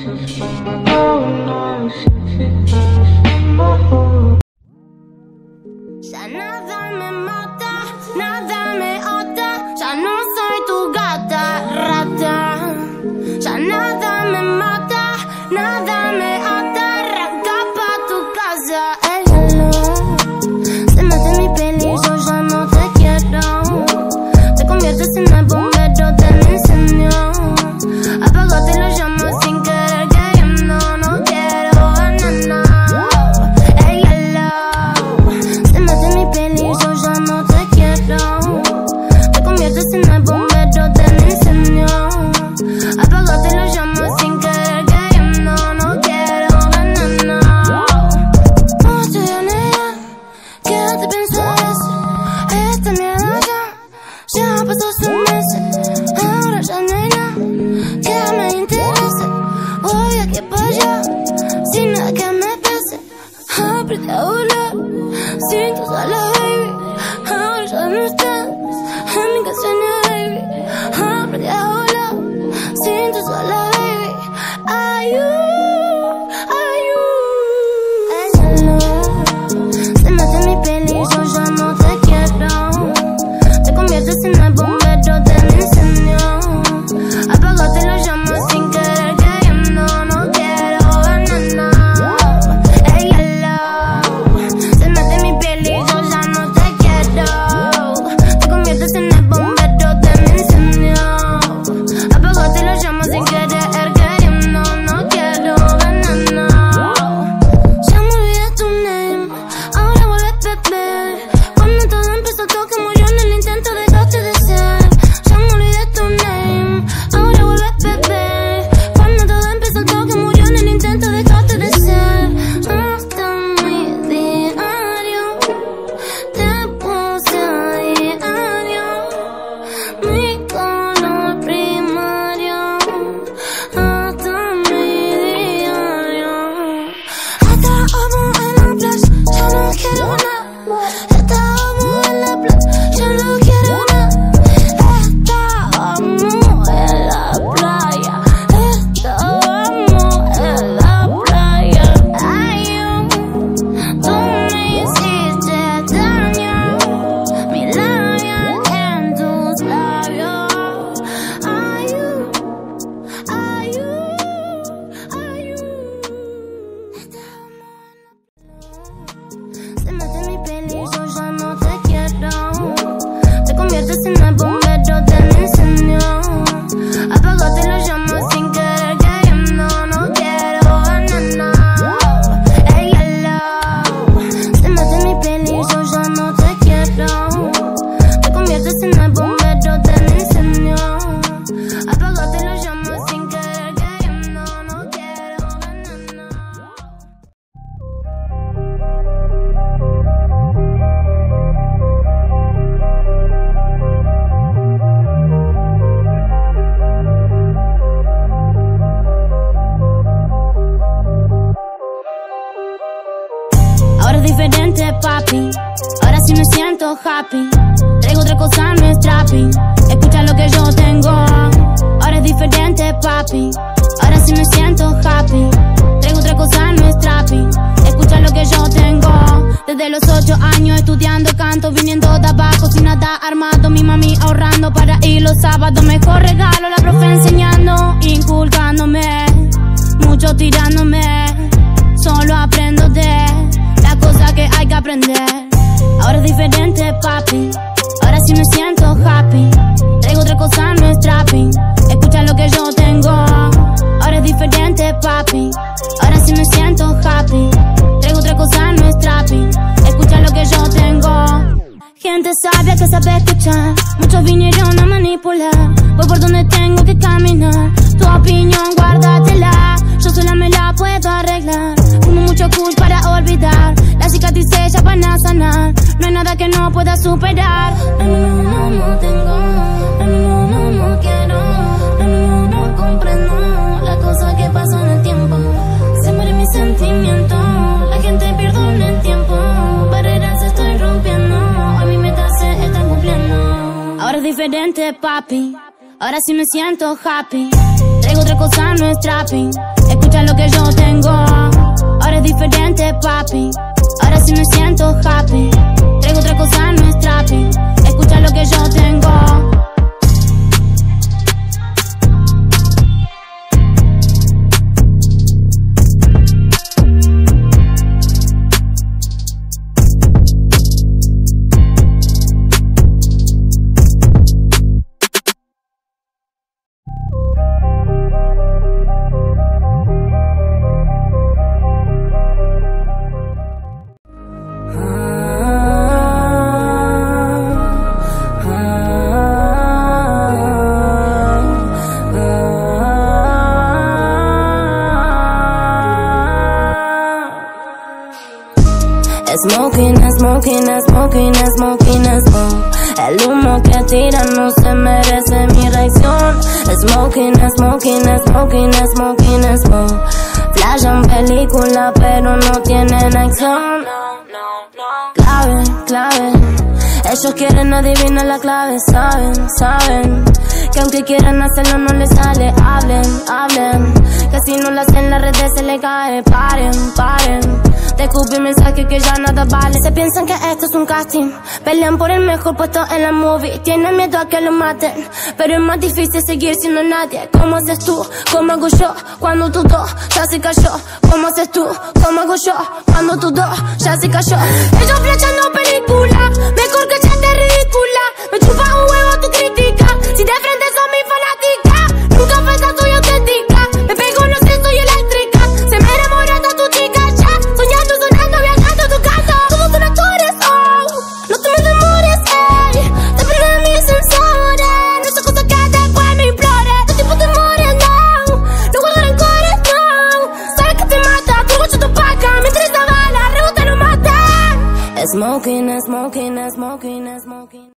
Ya nada me mata, nada me ata, ya no soy tu gata, rata. Ya nada me mata, nada me ata, arranca pa' tu casa. El calor se mete en mi piel y yo ya no te quiero. Te conviertes en el bombero de mi incendio. Apagaste la llama sin querer, queriendo, no quiero nada. El calor se mete en mi piel y yo ya no te quiero. Te conviertes en el bombero de mi incendio. Apagaste la llama sin querer, queriendo, no quiero nada. No estoy en ella, quédate pensar eso. Esta mierda ya pasó sus meses. Ahora ya no hay nada que me interese. Voy aquí para allá, sin nada que me pese. Aprendí a volar, sin tu sala, baby. Ahora ya no estás en mi canción, baby. Aprendí a volar, sin tu sala, baby. Ay, el calor se mete en mi piel y yo ya no te quiero. Te conviertes en el bombero de mi incendio. Apagaste la llama sin querer, queriendo, no quiero nada. El calor se mete en mi piel y yo ya no te quiero. Te conviertes en el bombero de mi incendio. Apagaste la llama sin querer, queriendo, no quiero nada. Ya me olvidé tu name, ahora vuelves bebé. Cuando todo empezó, todo que murió en el intento, dejaste de ser. Ya me olvidé tu name, ahora vuelves bebé. Cuando todo empezó, todo que murió en el intento, dejaste de ser. Hasta mi diario te puse a diario, mi color primario. Hasta mi diario. Estábamos en la playa, ya no quiero nada. Estábamos en la playa, ya no quiero nada. Estábamos en la playa, estábamos en la playa. Ay, tú me hiciste daño, mi labial en tus labios. Ay, se mete en mi piel y yo ya no te quiero. Te conviertes en el bombero de mi incendio. Apagaste la llama sin querer, queriendo, no quiero nada. El calor se mete en mi piel y yo ya no te quiero. Te conviertes en el bombero de mi incendio. Apagaste la llama sin querer, queriendo, no quiero nada. Ahora es diferente, papi. Ahora sí me siento happy. Traigo otra cosa, no es trapping. Escucha lo que yo tengo. Ahora es diferente, papi. Ahora sí me siento happy. Traigo otra cosa, no es trapping. Escucha lo que yo tengo. Desde los 8 años estudiando canto, viniendo de abajo sin nada armado. Mi mami ahorrando para ir los sábados. Mejor regalo, la profe enseñando, inculcándome, mucho tirándome. Solo aprendo de las cosas que hay que aprender. Ahora es diferente, papi. Ahora sí me siento happy. Traigo otra cosa, no es trapping. Escucha lo que yo tengo. Ahora es diferente, papi. Ahora sí me siento happy. Traigo otra cosa, no es trapping. Escucha lo que yo tengo. Gente sabia que sabe escuchar. Muchos vinieron a manipular. Voy por donde tengo que caminar. Tu opinión, guárdatela. Yo sola me la puedo arreglar. Fumo mucho cool para olvidar. Las cicatrices ya van a sanar. No hay nada que no pueda superar. No tengo. No quiero. No comprendo las cosas que pasan en el tiempo. Se mueren mis sentimientos. La gente pierde el tiempo. Barreras estoy rompiendo. Hoy mi meta se están cumpliendo. Ahora es diferente, papi. Ahora sí me siento happy. Traigo otra cosa, no es trapping. Escucha lo que yo tengo. Ahora es diferente, papi. Ahora sí me siento happy. Traigo otra cosa, no es trapping. Escucha lo que yo tengo. Smoking, smoking, smoking, smoking, smoke. El humo que tiran no se merece mi reacción. Smoking, smoking, smoking, smoking, smoke. Flashan película pero no tienen acción. Clave, clave. Ellos quieren adivinar la clave, saben, saben que aunque quieran hacerlo no les sale. Hablen, hablen, que si no lo hacen las redes se les cae. Paren, paren, te escupí mensaje que ya nada vale. Se piensan que esto es un casting, pelean por el mejor puesto en la movie. Tienen miedo a que lo maten, pero es más difícil seguir siendo nadie. ¿Cómo haces tú? ¿Cómo hago yo? Cuando tu dos ya se cayó. ¿Cómo haces tú? ¿Cómo hago yo? Cuando tu dos ya se cayó. Ellos flashando película, mejor que echarte ridícula. Me chupa un huevo tu crítica, si de frente son mi fanática. Nunca fue esa soy auténtica, me pego no sé, soy eléctrica. Se me enamora tu chica ya, soñando, sonando, viajando a tu casa. Todos son actores, oh, no te me demores, ey. Te pegan mis sensores, no son cosas que después me implores. Los tipos te mueren, no guardo rencores, no. Sabes que te mata, tu gocho te opaca, mientras esa bala rebota no mata. Smoking, smoking, smoking, smoking.